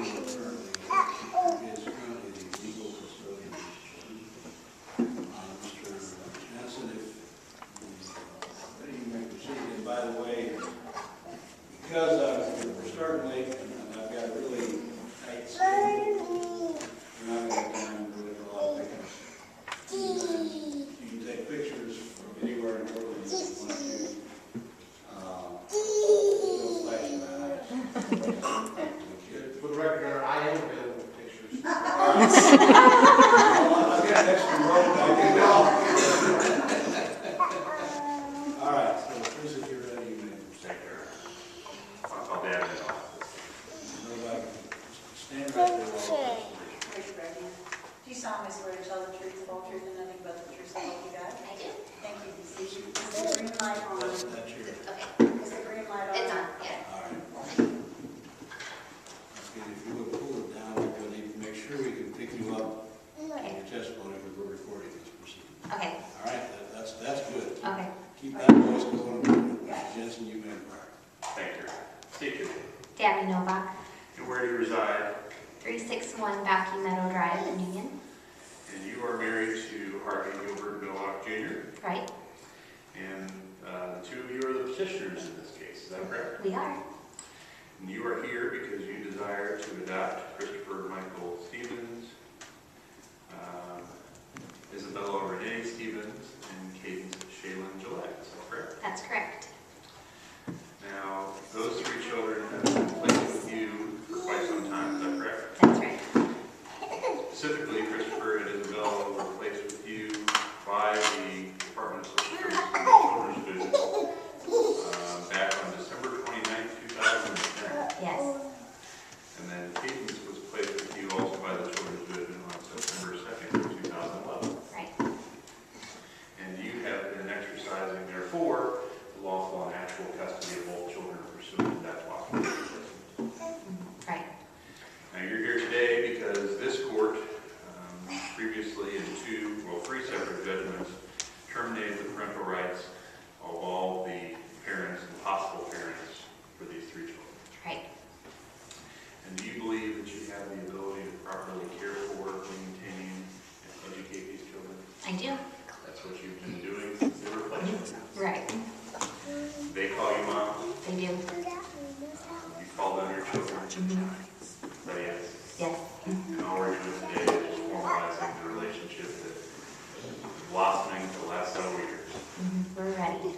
is currently the legal custodian of these children. Mr. Hanson, if you may proceed. And by the way, because we're starting late and I've got a really tight schedule, we're not going to have time really for a lot of pictures. You can take pictures from anywhere in the world if you want to. Still flashing my eyes. For the record, I am available for pictures. I've got an extra rope I can go. All right, so Chris, if you're ready, you may proceed. I'll be having it all. Nobody, stand right there. Raise your right hand. Do you solemnly swear to tell the truth, the whole truth, and nothing but the truth, so help you God? I do. Thank you. Is the green light on? That's your. Okay. Is the green light on? It's on, yeah. All right. Okay, if you would pull it down, we'll need to make sure we can pick you up in your testimony when we're recording this proceeding. Okay. All right, that's good. Okay. Keep that voice going. Mr. Jensen, you may embark. Thank you. State your name. Dabby Novak, And where do you reside? 361 Backy Meadow Drive in Union. And you are married to Harvey Gilbert Milllock Jr. Right? And the two of you are the petitioners in this case. Is that correct? We are. And you are here because you desire to adopt Christopher Michael Stevens, Isabella Renee Stevens, and Cadence Shaylin Gillette. Is that correct? That's correct. Now, those three children have been placed with you for quite some time. Is that correct? That's right. Specifically, Christopher and Isabella were placed with you by the Department of Social Services and Children's Division back on December 29th, 2010. Yes. And then Cadence was placed with you also by the Children's Division on September 2nd, 2011. Right. And you have been exercising, therefore, lawful and actual custody of both children pursuant to that law. Right. Now you're here today because this court previously in three separate judgments terminated the parental rights of all the parents and possible parents for these three children. Right. And do you believe that you have the ability to properly care for, maintain, and educate these children? I do. That's what you've been doing since they were placed with you. Right. They call you mom. They do. You call them your children. But yes. Yes. And all we're doing today is just formalizing the relationship that is blossoming for the last several years. We're ready.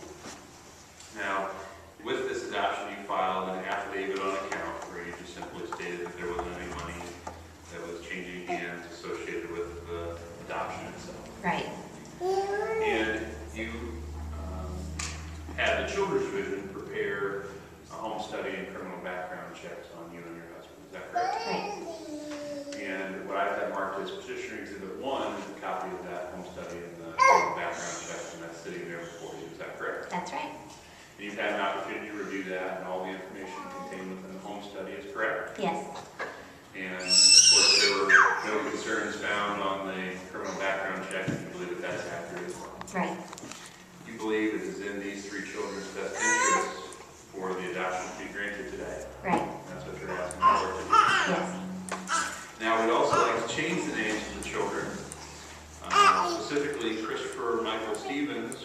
Now, with this adoption, you filed an affidavit on account where you just simply stated that there wasn't any money that was changing hands associated with the adoption itself. Right. And you had the Children's Division prepare a home study and criminal background checks on you and your husband. Is that correct? Right. And what I've had marked as Petitioner Exhibit 1 is a copy of that home study and the criminal background checks, and that's sitting there before you. Is that correct? That's right. And you've had an opportunity to review that, and all the information contained within the home study is correct. Yes. And of course, there were no concerns found on the criminal background check, and you believe that that's accurate as well. Right. You believe it is in these three children's best interest for the adoption to be granted today. Right. That's what you're asking the court to do. Yes. Now, we'd also like to change the names of the children. Specifically, Christopher Michael Stevens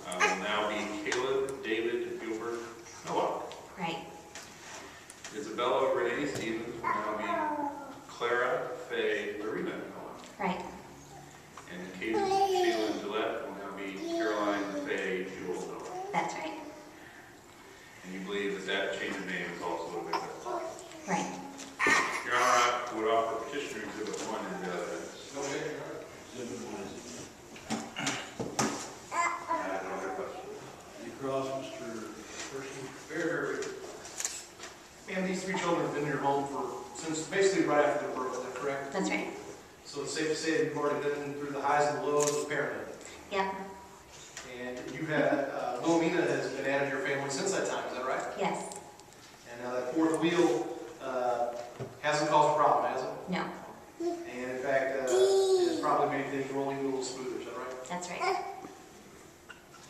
will now be Caleb David Gilbert Noah. Right. Isabella Renee Stevens will now be Clara Faye Lorena Noah. Right. And Cadence Shaylin Gillette will now be Caroline Faye Jewel Noah. That's right. And you believe that that change of name is also a big deal. Right. Your Honor, I would offer Petitioner Exhibit 1 in the evidence. Exhibit 1 is I have no other question. you cross, Mr. Person. Very, very good. And these three children have been in your home since basically right after their birth, is that correct? That's right. So it's safe to say that you've already been through the highs and lows of parenthood. Yep. And you had, Wilhelmina has been added to your family since that time, is that right? Yes. And now that fourth wheel hasn't caused a problem, has it? No. And in fact, it's probably made things rolling a little smoother, is that right? That's right.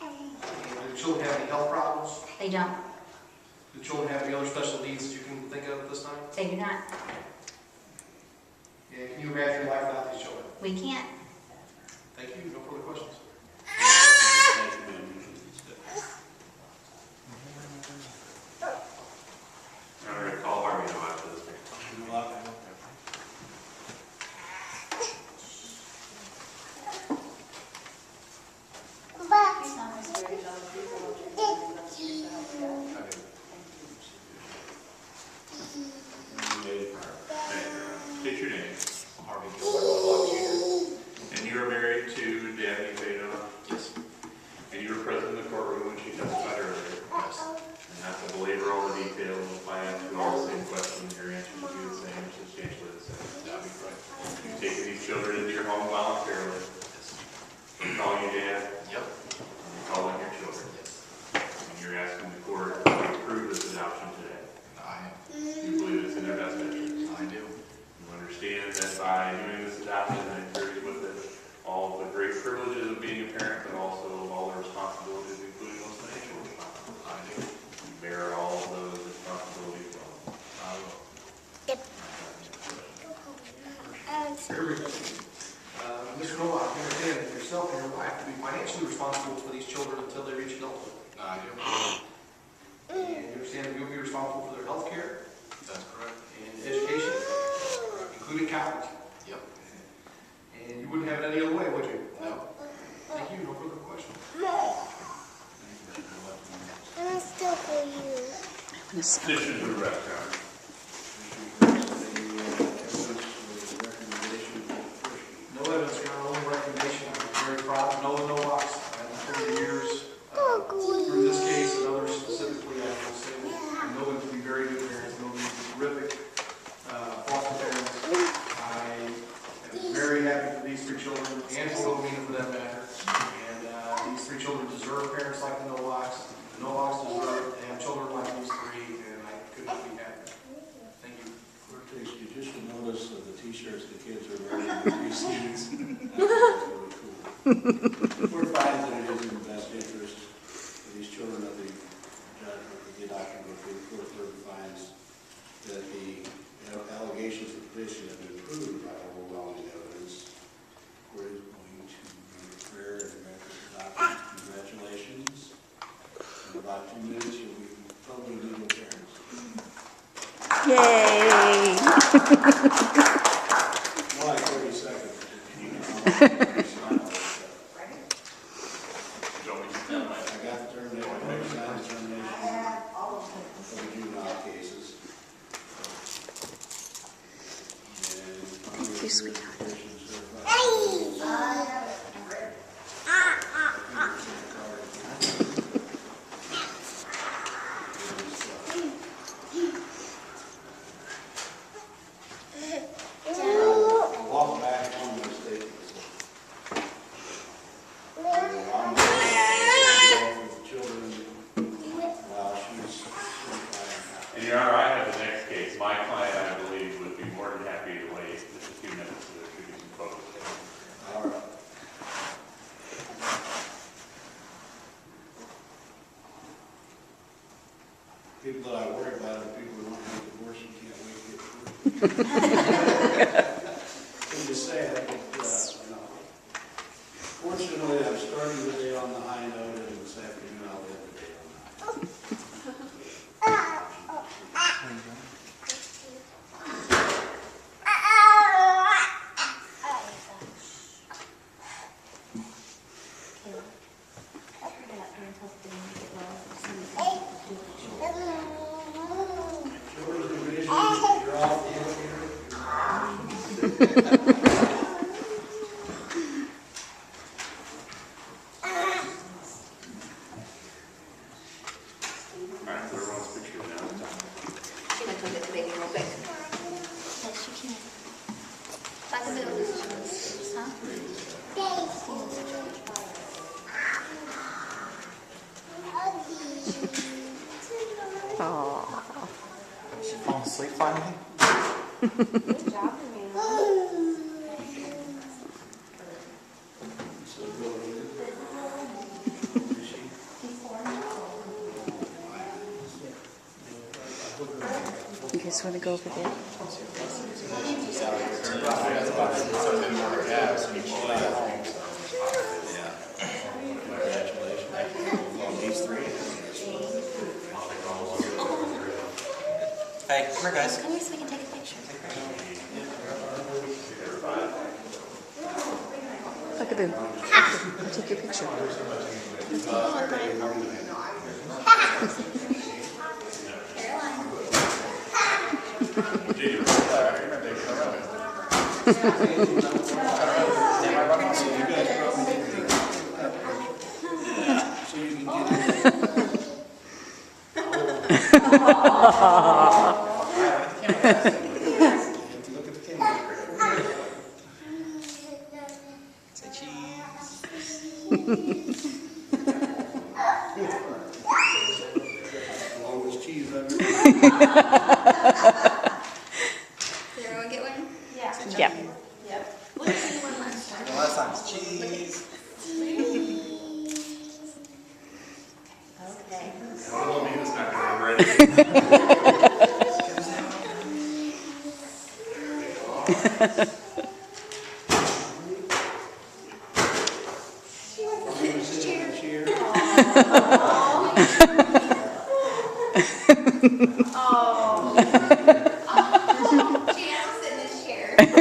And do the children have any health problems? They don't. Do the children have any other special needs that you can think of at this time? They do not. And can you imagine your life without these children? We can't. Thank you. No further questions. I'm going to call Harvey now after this meeting. Do you solemnly swear to tell the truth, the whole truth, and nothing but the truth, so help you God? I do. Thank you. State your name. Harvey Gilbert, Jr. And you are married to Dabney VID00007? Yes. And you were present in the courtroom when she testified earlier? Yes. And not to belabor all the details, if I ask you all the same questions, your answers will be the same, or substantially the same. That'd be correct. You've taken these children into your home voluntarily. Yes. You call you Dad, Yep. and you call them your children. Yes. And you're asking the court to approve this adoption today. I am. You believe it's in their best interest. I do. You understand that by doing this adoption, it carries with it all the great privileges of being a parent, but also all the responsibilities, including those financial responsibilities. I do. You bear all of those responsibilities well. I will. Very good. Mr. Novak, you understand that yourself and your wife to be financially responsible for these children until they reach adulthood. I do. And you understand that you'll be responsible for their health care That's correct. and education, including college. Yep. And you wouldn't have it any other way, would you? No. Thank you. No further questions. Petition to arrest, Your Honor. No evidence, Your Honor, only recommendation. I'm very proud of Noah Novak. And 30 years through this case and others specifically, I will say that I know them to be very good parents. I know them to be terrific foster parents. I am very happy for these three children and for Rowena for that matter. And these three children deserve parents like the Novaks. The Novaks deserve to have children like these three, and I could not be happier. Thank you. Clerk takes judicial notice of the t-shirts the kids are wearing in the receipts. That's really cool. Court finds that it is in the best interest of these children of the judgment of the adoption of the court further finds that the allegations of the petition have been proved by overwhelming evidence. The court is going to make a prayer and grant this adoption. Congratulations. In about 2 minutes, you'll be totally legal parents. Yay! More like 30 seconds. I got the termination, I signed the termination for the juvenile cases. Thank you, sweetheart. Walk back on the statements. Children while she's certified. And Your Honor, I have the next case. My client, I believe, would be more than happy to wait just a few minutes so there could be some photos taken. All right. People that I worry about are people who want to get divorced and can't wait to get through. I'm just saying, fortunately, I'm starting the day on the high note, and this afternoon I'll end the day on the high note. Children's division, you're off the All right, so everyone's picture now. She's gonna come get the baby real quick. Yes, you can. By the middle of this, huh? Oh, She falling asleep finally? Good job, you can just want to go over there. Hey, come here, guys. Come here so we can take a picture. Look at them. Take your picture. Say cheese. Always cheese on your. Did everyone get one? Yeah. Yeah. Yep. What did you want last time? Last time, cheese. Okay. Well, maybe it's not gonna remember anything. She has to sit in this chair. Okay.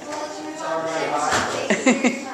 Well, it's your